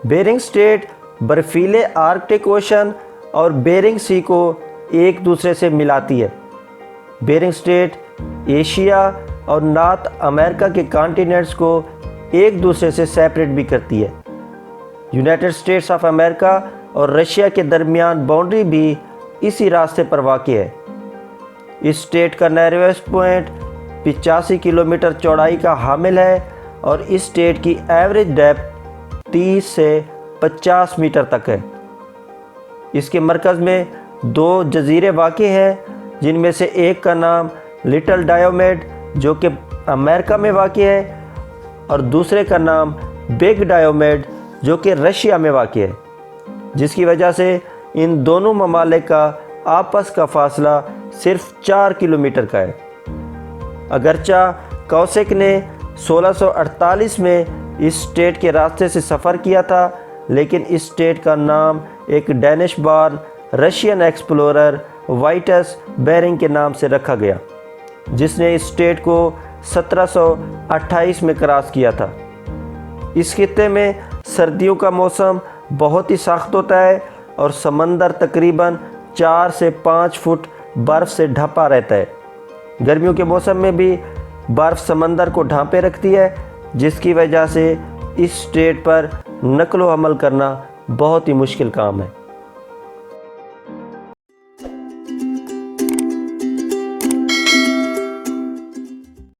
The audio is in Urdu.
بیرنگ اسٹریٹ برفیلے آرکٹک اوشن اور بیرنگ سی کو ایک دوسرے سے ملاتی ہے۔ بیرنگ اسٹریٹ ایشیا اور نارتھ امریکہ کے کانٹیننٹس کو ایک دوسرے سے سیپریٹ بھی کرتی ہے۔ یونائٹڈ اسٹیٹس آف امریکہ اور رشیا کے درمیان باؤنڈری بھی اسی راستے پر واقع ہے۔ اس اسٹیٹ کا نیرویسٹ پوائنٹ 85 کلومیٹر چوڑائی کا حامل ہے اور اس اسٹیٹ کی ایوریج ڈیپتھ 30 سے 50 میٹر تک ہے۔ اس کے مرکز میں 2 جزیرے واقع ہیں، جن میں سے ایک کا نام لٹل ڈایومیڈ جو کہ امریکہ میں واقع ہے اور دوسرے کا نام بگ ڈایومیڈ جو کہ رشیا میں واقع ہے، جس کی وجہ سے ان دونوں ممالک کا آپس کا فاصلہ صرف 4 کلومیٹر کا ہے۔ اگرچہ کوسک نے 1648 میں اس اسٹیٹ کے راستے سے سفر کیا تھا، لیکن اس اسٹیٹ کا نام ایک ڈینش بارن رشین ایکسپلورر وائٹس بیرنگ کے نام سے رکھا گیا، جس نے اس اسٹیٹ کو 1728 میں کراس کیا تھا۔ اس خطے میں سردیوں کا موسم بہت ہی سخت ہوتا ہے اور سمندر تقریباً 4 سے 5 فٹ برف سے ڈھپا رہتا ہے۔ گرمیوں کے موسم میں بھی برف سمندر کو ڈھانپے رکھتی ہے، جس کی وجہ سے اس اسٹیٹ پر نقل و حمل کرنا بہت ہی مشکل کام ہے۔